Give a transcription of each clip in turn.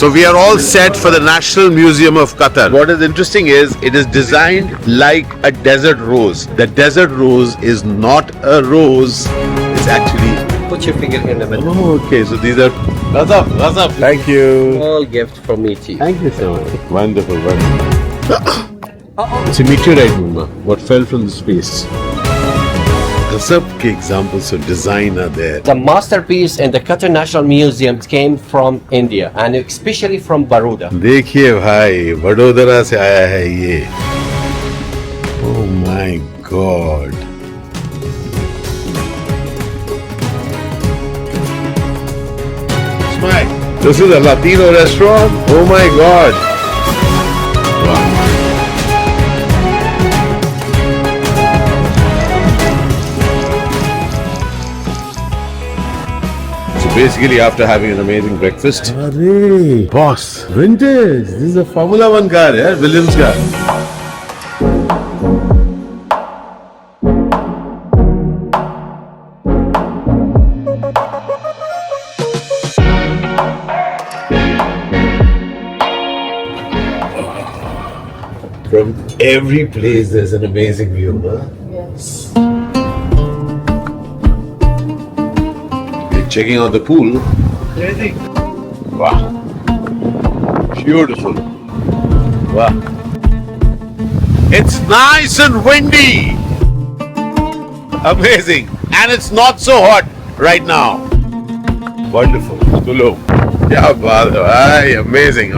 So we are all set for the National Museum of Qatar. What is interesting is it is designed like a desert rose. The desert rose is not a rose. It's actually... Put your finger in the middle. Oh, okay. So these are... Razaf. Thank you. All gift from me to you. Thank you so much. Wonderful. It's a meteorite, Mumma. What fell from the space. Gazab ke examples of design are there. The masterpiece in the Qatar National Museum came from India and especially from Baroda. देखिए भाई वडोदरा से आया है ये. Oh my God. This is a Latino restaurant. Oh my God. Wow. So basically, after having an amazing breakfast, Arey, boss, vintage. This is a Formula One car, yeah, Williams car. From every place, there's an amazing view, huh? Yes. We're checking out the pool. Crazy. Wow. Beautiful. Wow. It's nice and windy. Amazing. And it's not so hot right now. Wonderful. Tulo. Yeah, amazing.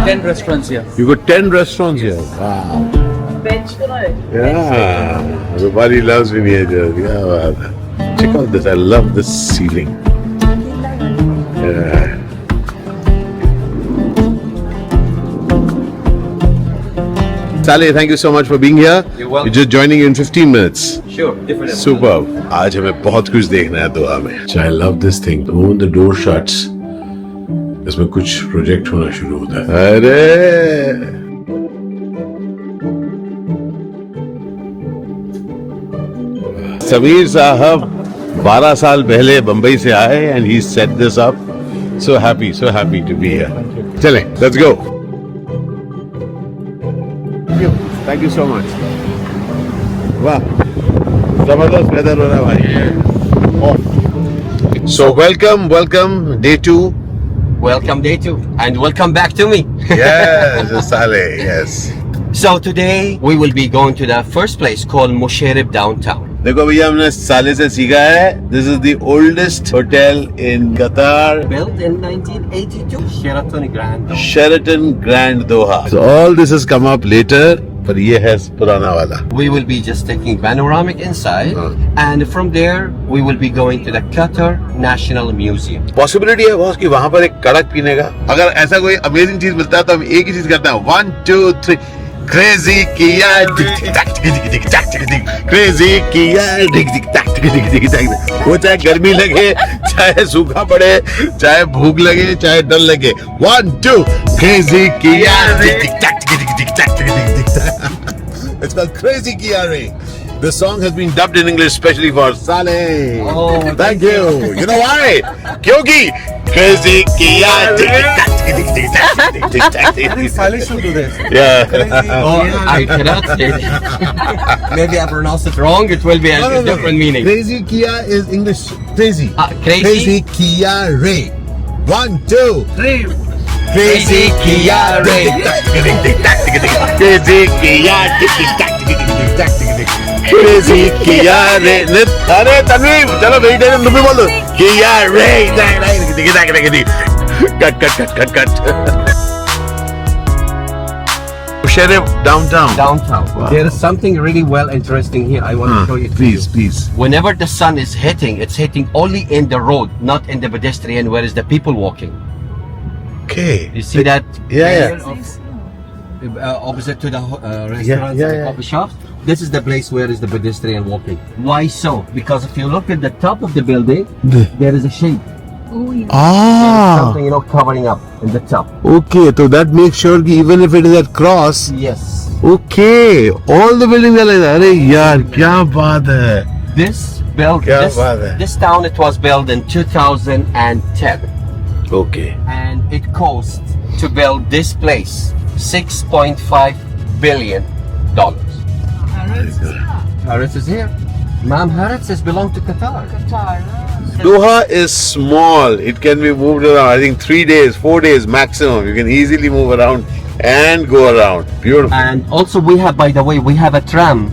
10 restaurants here. You got 10 restaurants here. Wow. Veg fry. Yeah. Everybody loves miniatures. Yeah. Check out this. I love this ceiling. Yeah. Saleh, thank you so much for being here. You're welcome. We're just joining you in 15 minutes. Sure, different. Superb. आज हमें बहुत कुछ देखना है दुआ में. I love this thing. The moment the door shuts, इसमें कुछ प्रोजेक्ट होना शुरू होता है. अरे समीर साहब 12 साल पहले बंबई से आए and he set this up. So happy to be here. चलें, let's go. Thank you so much. वाह, जबरदस्त वेदर हो रहा है भाई. So welcome day 2. Welcome day 2 and welcome back to me. Yes, Saleh, yes. So today we will be going to the first place called Musharraf downtown. देखो भैया हमने साले से सीखा है. This is the oldest hotel in Qatar. Built in 1982. Sheraton Grand Doha. So all this has come up later, but ये है पुराना वाला. We will be just taking panoramic inside and from there we will be going to the Qatar National Museum. Possibility है boss कि वहाँ पर एक कड़क पीने का. अगर ऐसा कोई अमेजिंग चीज मिलता है तो हम एक ही चीज करते हैं. 1 2 3 Crazy किया Crazy किया वो चाहे गर्मी लगे, चाहे सूखा पड़े, चाहे भूख लगे, चाहे डर लगे. 1 2 Crazy किया. It's called Crazy Kiya Re. The song has been dubbed in English especially for Saleh. Oh, thank you. You know why? Kyunki Crazy Kiya. Saleh should do this. Yeah. Oh, I cannot say that. Maybe I pronounce it wrong. It will be a different meaning. Crazy Kiya is English. Crazy. Crazy Kiya Re. 1 2 3. Crazy Kiya Re. Crazy Kiya. Crazy Kiya Re. अरे तनवीर चलो vegetarian तुम भी बोल दो. Kiya Re. Cut. Musharraf downtown. Wow. There is something really well interesting here. I want to show you. Please. Whenever the sun is hitting, it's hitting only in the road, not in the pedestrian, where is the people walking. Okay. You see that? Yeah. Opposite to the restaurants and the coffee shops. This is the place where is the pedestrian walking. Why so? Because if you look at the top of the building, there is a shade. Something covering up in the top. Okay, so that makes sure that even if it is at cross. Yes. Okay, all the buildings are like that. अरे यार क्या बात है. This town, it was built in 2010. Okay. And it cost to build this place $6.5 billion. Harrods is here. Ma'am, Harrods has belonged to Qatar. Doha is small. It can be moved around. I think 3 days, 4 days maximum. You can easily move around and go around. Beautiful. And also we have, by the way, we have a tram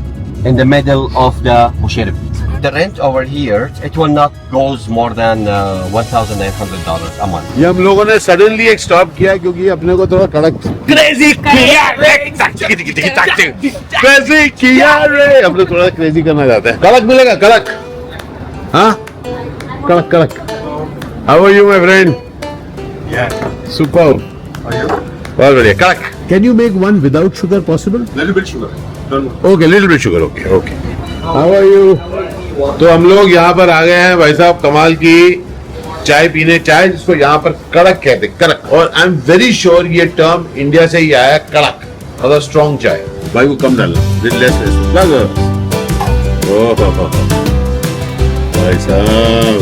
in the middle of the Musharraf. The rent over here, it will not goes more than $1,900 a month. ये हम लोगों ने suddenly एक stop किया क्योंकि अपने को थोड़ा कड़क क्रेजी किया रे अपने थोड़ा क्रेजी करना चाहते हैं कड़क मिलेगा कड़क हाँ कड़क कड़क how are you my friend super बहुत बढ़िया कड़क can you make one without sugar possible little bit sugar okay little bit sugar okay okay how are you तो हम लोग यहाँ पर आ गए हैं भाई साहब कमाल की चाय पीने चाय जिसको यहाँ पर कड़क कहते हैं कड़क और आई एम वेरी श्योर ये टर्म इंडिया से ही आया कड़क मतलब स्ट्रॉन्ग चाय भाई को कम डालना भाई साहब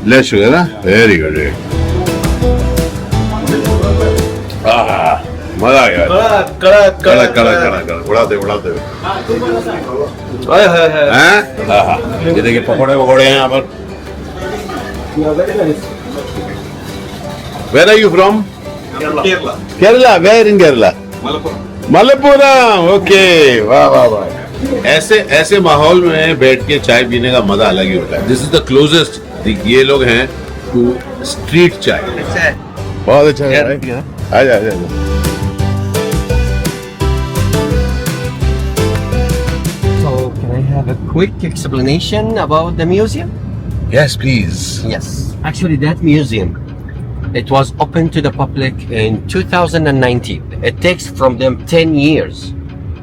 लेस शुगर ना वेरी गुड मजा आ गया कड़क कड़क कड़क कड़क उड़ाते उड़ाते ये देखिए पकौड़े वकौड़े हैं यहाँ पर Where are you from? Kerala. Where in Kerala? Malappuram. Okay. वाह वाह वाह ऐसे माहौल में बैठ के चाय पीने का मजा अलग ही होता है दिस इज द क्लोजेस्ट ये लोग हैं टू स्ट्रीट चाय बहुत अच्छा है आजा I have a quick explanation about the museum. Yes, please. Yes, actually that museum, it was open to the public in 2019. It takes from them 10 years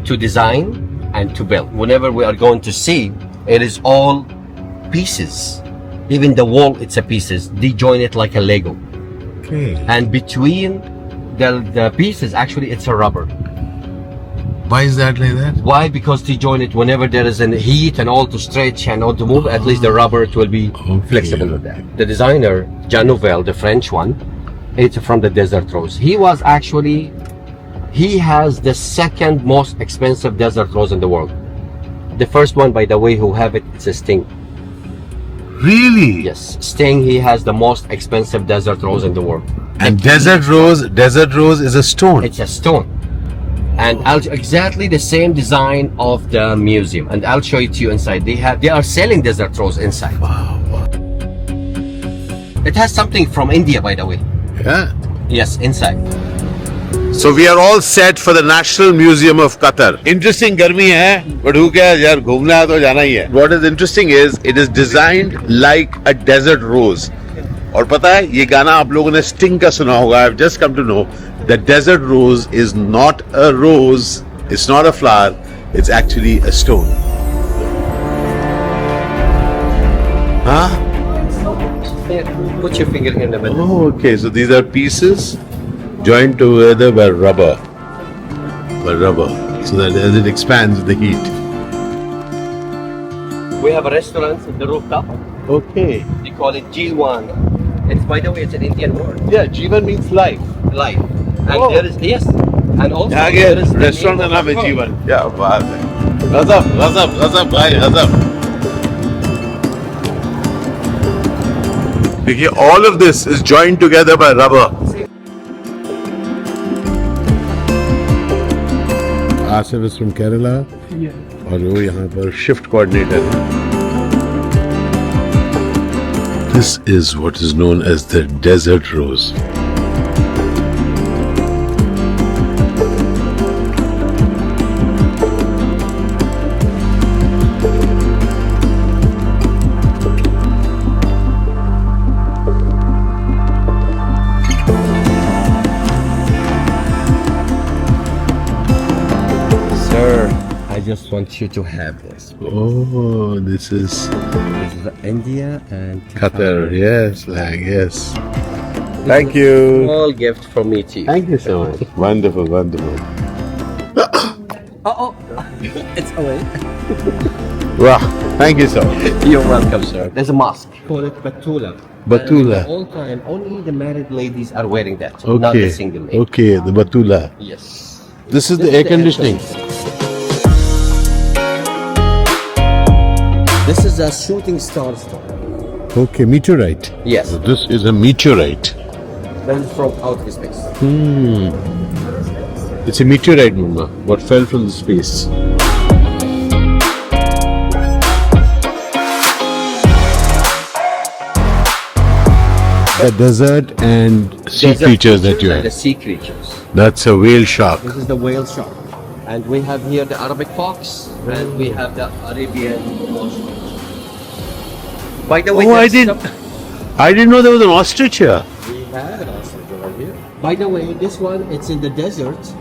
to design and to build. Whenever we are going to see, it is all pieces. Even the wall, it's a pieces. They join it like a Lego. Okay. And between the pieces, actually it's a rubber. Why is that like that? Why? Because they join it whenever there is an heat and all to stretch and all to move, at least the rubber it will be flexible with that. The designer, Jean Nouvel, the French one, it's from the Desert Rose. He has the second most expensive desert rose in the world. The first one, by the way, who have it, it's a Sting. Really? Yes, Sting, he has the most expensive desert rose in the world. And desert rose is a stone. It's a stone. And exactly the same design of the museum, and I'll show it to you inside. They are selling desert rose inside. Wow. It has something from India, by the way. Yeah. Yes, inside. So we are all set for the National Museum of Qatar. Interesting गर्मी है, but who cares यार घूमना है तो जाना ही है. What is interesting is it is designed like a desert rose. और पता है ये गाना आप लोगों ने Sting का सुना होगा. I've just come to know that desert rose is not a rose. It's not a flower. It's actually a stone. Huh? Put your finger in the middle. Oh, okay. So these are pieces joined together by rubber. So that as it expands with the heat. We have a restaurant in the rooftop. Okay. They call it G1. It's, by the way, it's an Indian word. Yeah, Jeevan means life. Life. And there is, yes. And also Yeah, there again, is the restaurant name का of नाम है the जीवन. क्या बात है. गजब भाई गजब. देखिए, all of this is joined together by rubber. Asif is from Kerala. और वो यहाँ पर shift coordinator. This is what is known as the desert rose. I just want you to have this. Oh, this is This is India and Qatar. Yes, flag. Yes. Thank you. Small gift from me to you. Thank you so much. Wonderful, wonderful. Oh, it's away. Wow, thank you, sir. You're welcome, sir. There's a mosque. Call it Batula. Batula. And all time, only the married ladies are wearing that, not the Okay. single lady. Okay, the Batula. Yes. This is This the air conditioning. This is a shooting star store. Okay, meteorite. Yes. So this is a meteorite. That is from outer space. It's a meteorite, Mama. What fell from the space. The desert and sea Desert creatures that you and the have. sea creatures. That's a whale shark. This is the whale shark. And we have here the Arabic fox and we have the Arabian ostrich. By the way, Oh, I there's didn't. some- I didn't know there was an ostrich here. We have an ostrich over here. By the way, this one, it's in the desert.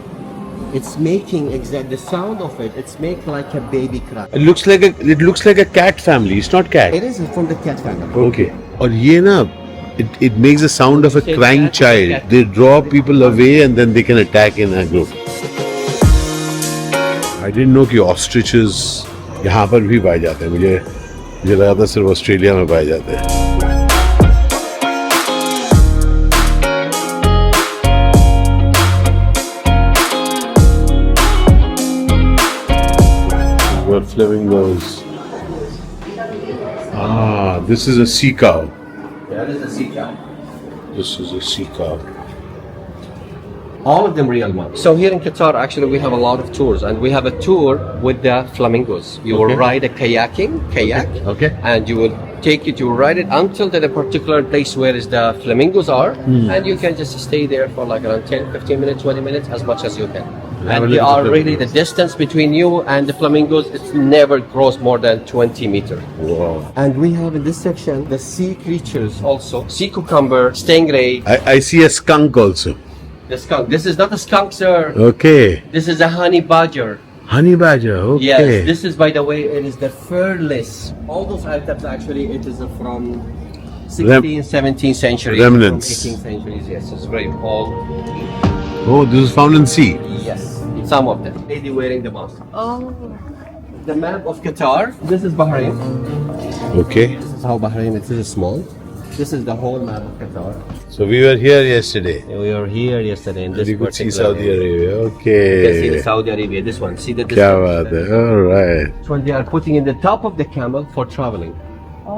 It's making the sound of it. It's make like a baby cry. It looks like a cat family. It's not cat. It is from the cat family. Okay. और ये ना, it makes the sound of a Say crying cat, child. cat. They draw people away and then they can attack in a group. I didn't know कि ostriches यहाँ पर भी पाए जाते हैं. मुझे लगा था सिर्फ ऑस्ट्रेलिया में पाए जाते हैं. What flamingos? Ah, this is a sea cow. That is a sea cow. This is a sea cow. All of them real ones. So here in Qatar, actually, we have a lot of tours, and we have a tour with the flamingos. You will Okay. ride a kayak, Okay. and you will ride it until to the particular place where is the flamingos are, and you can just stay there for like around 10, 15 minutes, 20 minutes, as much as you can. Have a And look they at are the really the distance between you and the flamingos. It's never grows more than 20 meters. Wow. And we have in this section the sea creatures also: sea cucumber, stingray, I see a skunk also. the skunk. This is not a skunk, sir. Okay. This is a honey badger. Honey badger. Okay. Yes, this is, by the way, it is the furless. All those items actually, it is from 16th, 17th century. Remnants. From 18th centuries, yes. It's very old. Oh, this is found in sea. Yes, some of them. Lady wearing the mask. Oh. The map of Qatar. This is Bahrain. Okay. This is how Bahrain is. This is small. This is the whole map of Qatar. So we were here yesterday. We were here yesterday in this You could see particular Saudi area. Arabia. You can see the Okay. Saudi Arabia. This one. See the क्या distance. बात है. All right. This one they are putting in the top of the camel for traveling,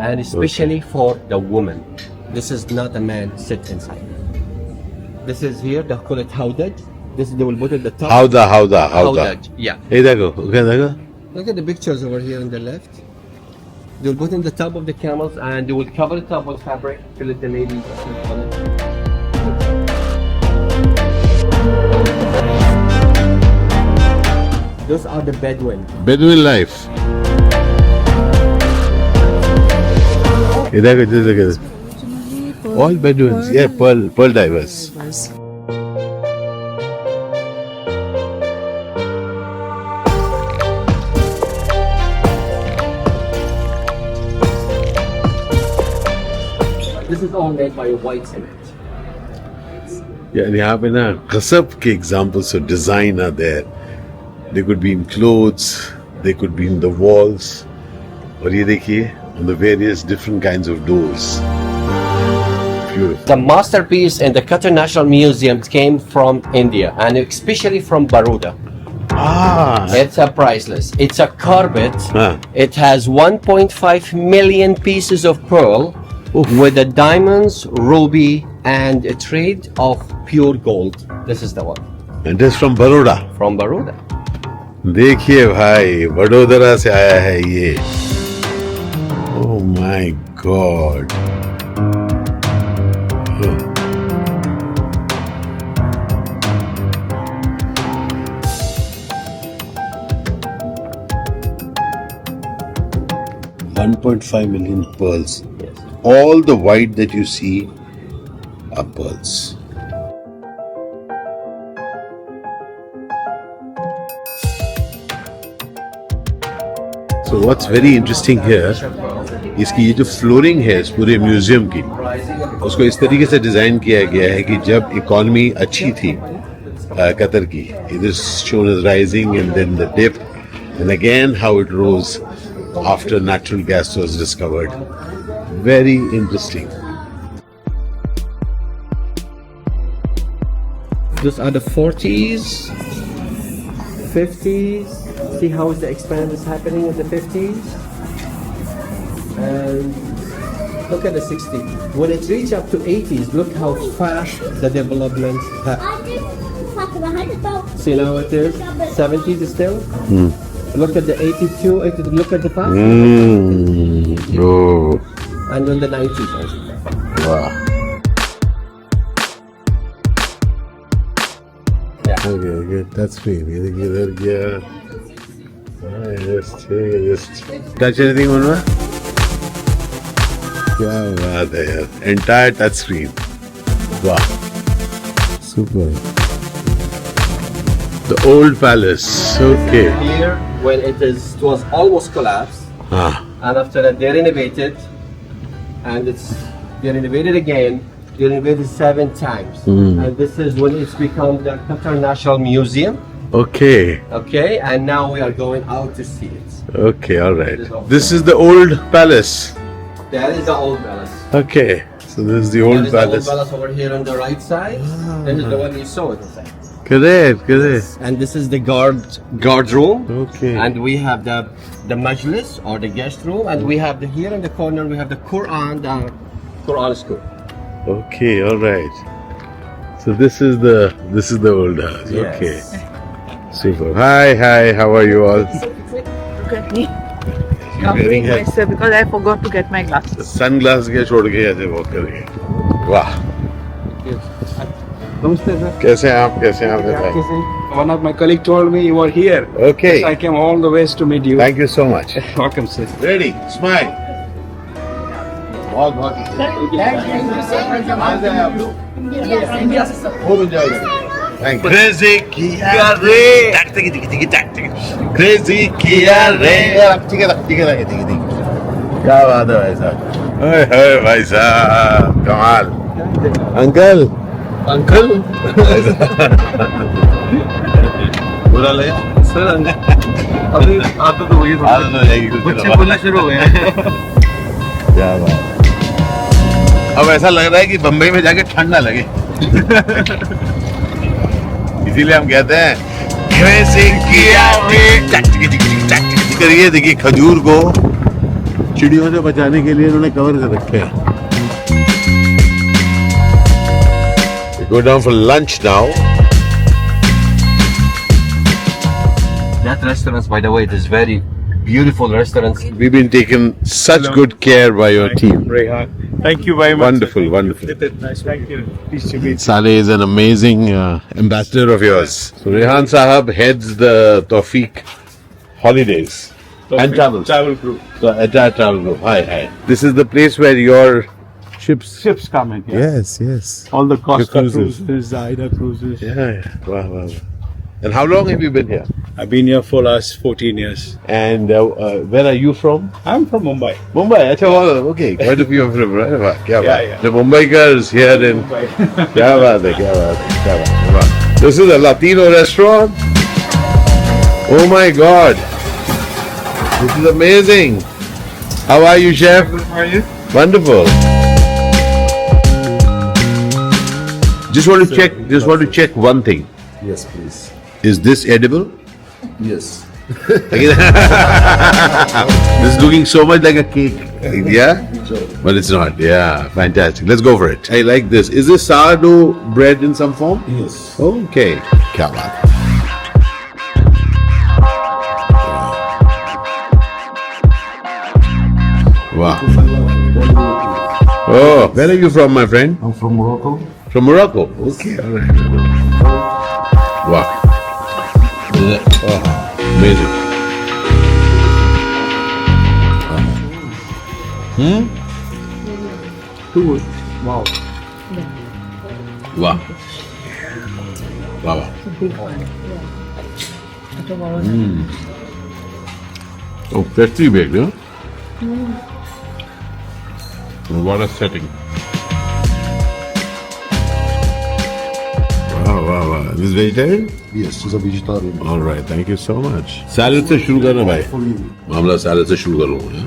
and especially for the woman. This is not a man sit inside. This is here. They call it howdaj. This is they will put it at the top. Howda. Howdaj. Yeah. Hey, देखो. Okay, देखो. Look at the pictures over here on the left. They will put in the top of the camels and they will cover it up with fabric to let the ladies sleep on it. Those are the Bedouin. Bedouin life. ये देखो, देखो. All Bedouins. Yeah, pearl divers. This is all made by white cement. Yeah, and यहाँ पे ना गजब के examples of design are there. They could be in clothes, they could be in the walls. और ये देखिए on the various different kinds of doors. Beautiful. The masterpiece in the Qatar National Museum came from India and especially from Baroda. Ah, It's a priceless. It's a carpet. Ah. It has 1.5 million pieces of pearl with the diamonds, ruby, and a thread of pure gold. This is the one and this from Baroda. from Baroda. देखिए भाई वडोदरा से आया है ये. Oh my God. Oh. $1.5 million pearls. Yes. All the white that you see are pearls. So what's very interesting here इसकी ये जो flooring है इस पूरे म्यूजियम की उसको इस तरीके से डिजाइन किया गया है कि जब इकोनॉमी अच्छी थी Qatar ki. It is shown as rising and then the dip, and again how it rose after natural gas was discovered. Very interesting. Those are the 40s, 50s. See how the expand is happening in the 50s? And look at the 60s. When it reaches up to 80s, look how fast the development happens. See now it is? 70s is still? Look at the 82, look at the past. Oh, And then the 90s also. wow. Yeah. Okay, good. That's me. Yeah. Just touch anything, Manwa? क्या बात है यार. Entire touch screen. Wow. Super. The old palace. Okay. Here, when it was almost collapsed, Ah. and after that they renovated, and they renovated again. They renovated 7 times, and this is when it's become the Qatar National Museum. Okay. Okay, and now we are going out to see it. Okay. All right. This is the old palace. That is the old palace. Okay. So this is the That old is the old palace. palace over here on the right side. This is the one you saw inside. Correct. And this is the guard room. Okay. And we have the majlis or the guest room, and we have here in the corner we have the Quran school. Okay. All right. So this is the old house. Yes. Okay. Super. Hi. How are you all? Look at me. Wearing hat. Myself because I forgot to get my glasses. Sunglass के छोड़ के ऐसे walk करेंगे. वाह. कैसे हैं आप? One of my colleague told me you were here. Okay. I came all the ways to meet you. Thank you so much. Welcome, sir. Ready? Smile. बहुत. हो जाएगा. Thank you. Crazy किया रे. Crazy किया रे. ठीक है. क्या बात है भाई साहब. ओए भाई साहब कमाल. अंकल. बुरा लगा. Sir, अभी आदत हो गई आदत हो जाएगी कुछ बच्चे दिनों बोलना शुरू हो गए हैं. बाद. क्या बात. अब ऐसा लग रहा है कि बम्बई में जाके ठंड ना लगे. इसीलिए हम कहते हैं crazy किया रे. करिए. देखिए खजूर को चिड़ियों से बचाने के लिए इन्होंने कवर कर रखे हैं. We go down for lunch now. That restaurant, by the way, it is very beautiful restaurant. We've been taken such good care by your team. Rehan. Thank you very much. Wonderful. Nice. Thank you. Pleased to meet you. Saleh is an amazing ambassador of yours. So Rehan Sahab heads the Tawfiq Holidays and Travels. Travel group. The entire travel group. Hi. This is the place where your ships come in. Yeah. Yes. All the Costa cruises. cruises, the Aida cruises. Yeah. Wow. And how long have you been here? I've been here for last 14 years. And where are you from? I'm from Mumbai. Mumbai. Okay. Quite a few of them, right? Wow, kya baat. Yeah. The Mumbaikars here in. Kya baat hai. This is a Latino restaurant. Oh my God. This is amazing. How are you, chef? How are you? Wonderful. Just want to check one thing. Yes, please. Is this edible? Yes. This is looking so much like a cake. Yeah? But it's not. Yeah, fantastic. Let's go for it. I like this. Is this sourdough bread in some form? Yes. Okay. Kya baat. Wow. Oh, where are you from, my friend? I'm from Morocco. From Morocco. Okay, all right. Wow. Oh, amazing. Wow. Wow. Wow. Oh, freshly baked, huh? What a setting. Wow. This is vegetarian? Yes, she's a vegetarian. All right, thank you so much. Salad से शुरू करना भाई. For you. मामला salad से शुरू करूँगा.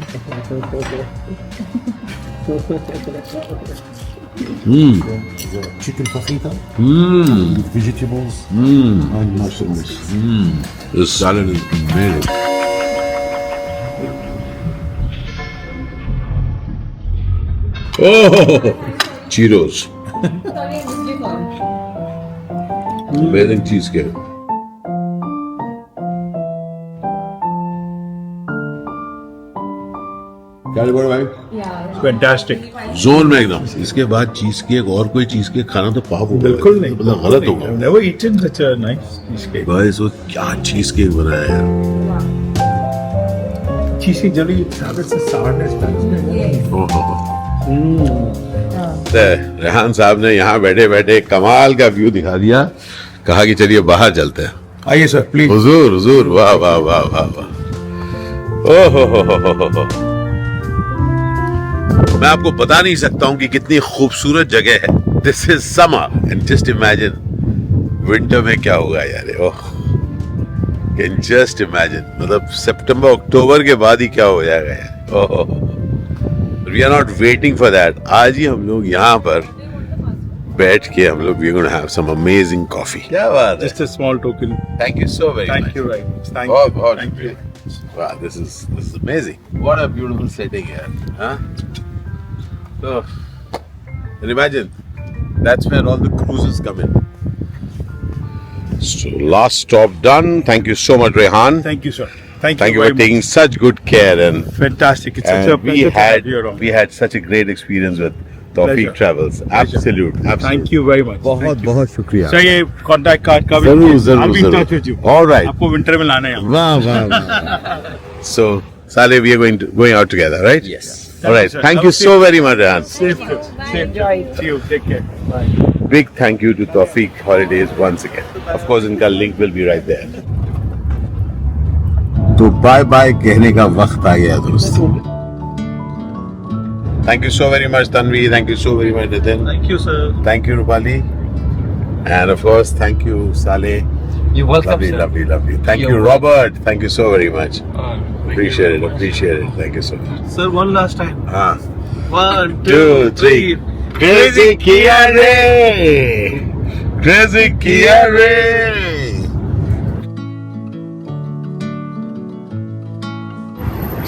Chicken fajita Hmm. with vegetables and mushrooms. This salad is amazing. Oh, Cheetos. Amazing cheesecake. क्या report भाई? Fantastic. जोन में एकदम. इसके बाद चीज केक और कोई चीज केक खाना तो पाप होगा. बिल्कुल नहीं. मतलब गलत होगा. I've never eaten such a nice cheesecake. भाई इसको क्या चीज केक बनाया यार. Cheesecake generally travels the sourness. Rehan साहब ने यहाँ बैठे बैठे कमाल का व्यू दिखा दिया. कहा कि चलिए बाहर चलते हैं. आइए सर, प्लीज. हुजूर हुजूर वाह वाह वाह वाह वाह. ओहो. मैं आपको बता नहीं सकता हूँ कि कितनी खूबसूरत जगह है. This is summer and just imagine winter में क्या होगा यार. ओह कैन जस्ट इमेजिन. मतलब सितंबर अक्टूबर के बाद ही क्या हो जाएगा यार. Oh we are not waiting for that. आज ही हम लोग यहाँ पर बैठ के हम लोग we gonna have some amazing coffee. क्या बात है. Just a small token. Thank you so very much. Thank you very much. Thank बहुत you. बहुत Thank you. Wow, this is amazing. What a beautiful setting here, huh? Oh, and imagine that's where all the cruises come in. So last stop done. Thank you so much, Rehan. Thank you, sir. Thank Thank you you for very taking such good care and much. Fantastic. It's such a we pleasure to had have you around. we had such a great experience with Tawfiq Pleasure. Travels. Absolute. Thank you very much. बहुत बहुत शुक्रिया. Sir ये contact card का भी जरूर I'll जरूर be in touch जरूर. with you. All right. आपको विंटर में लाना है यहाँ. Wow, wow. So, Saleh, we are going out together, right? Yes. All right. sir. Thank Have you a so very much, Rehan. Safe trip. Safe trip. See you. Take care. Bye. Big thank you to Tawfiq Holidays once again. Of course, इनका link will be right there. तो bye bye कहने का वक्त आ गया दोस्तों. Thank you so very much, Tanvi. Thank you so very much, Nitin. Thank you, sir. Thank you, Rupali. And of course, thank you, Saleh. You're welcome, Lovely, sir. lovely, lovely. Thank You're you, Robert. Thank you so very much. Appreciate it. much. Appreciate it. Thank you so much. Sir, one last time. Ah. 1, 2, 3. Crazy Kia Ray! Crazy Kia Ray!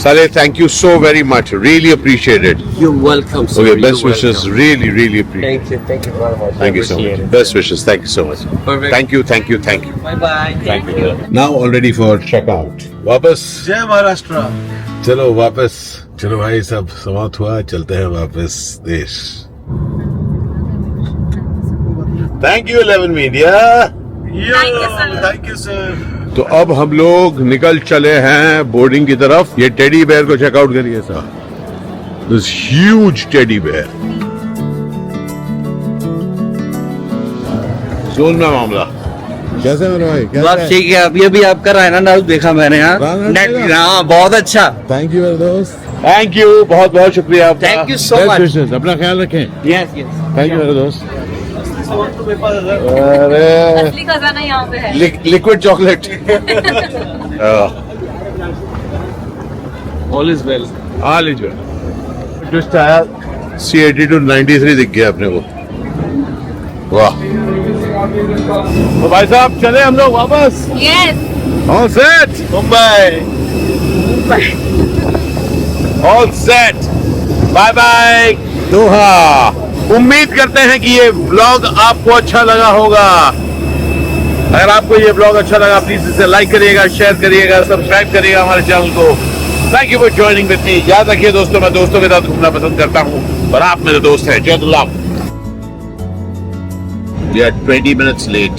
Saleh, thank you so very much. Really appreciate it. You're welcome, sir. Okay, You're best wishes. welcome. Really, really appreciate it. Thank you very much. Thank you so much. Best wishes. Thank you so much. Perfect. Thank you, thank you, thank you. Bye-bye. Thank you. Now all ready for checkout. वापस जय महाराष्ट्र. चलो वापस. चलो भाई सब समाप्त हुआ. चलते हैं वापस देश. Thank you 11 Media. Thank you, sir. तो अब हम लोग निकल चले हैं बोर्डिंग की तरफ. ये टेडी बेयर को चेकआउट करिए साहब. This huge teddy bear. Zone में मामला कैसे मेरे भाई? बस ठीक है. अभी अभी आपका रायना हाउस देखा मैंने यहाँ. रायना नेट देखा? हाँ बहुत अच्छा. थैंक यू मेरे दोस्त. Thank you. बहुत बहुत शुक्रिया आपका. Thank you so Best much. wishes. अपना ख्याल रखें. Yes yes. थैंक यू मेरे दोस्त. अरे असली खजाना यहाँ पे है. Liquid chocolate. All is well. All is well. Twist आया. C80 to 93 दिख गया अपने को. वाह. तो भाई साहब चले हम लोग वापस. Yes. All set. Mumbai. All set. Bye bye Doha. उम्मीद करते हैं कि ये ब्लॉग आपको अच्छा लगा होगा. अगर आपको ये ब्लॉग अच्छा लगा प्लीज इसे लाइक करिएगा, शेयर करिएगा, सब्सक्राइब करिएगा हमारे चैनल को. Thank you for joining with me. याद रखिए दोस्तों, मैं दोस्तों के साथ घूमना पसंद करता हूँ और आप मेरे दोस्त हैं. जय love. We are 20 minutes late.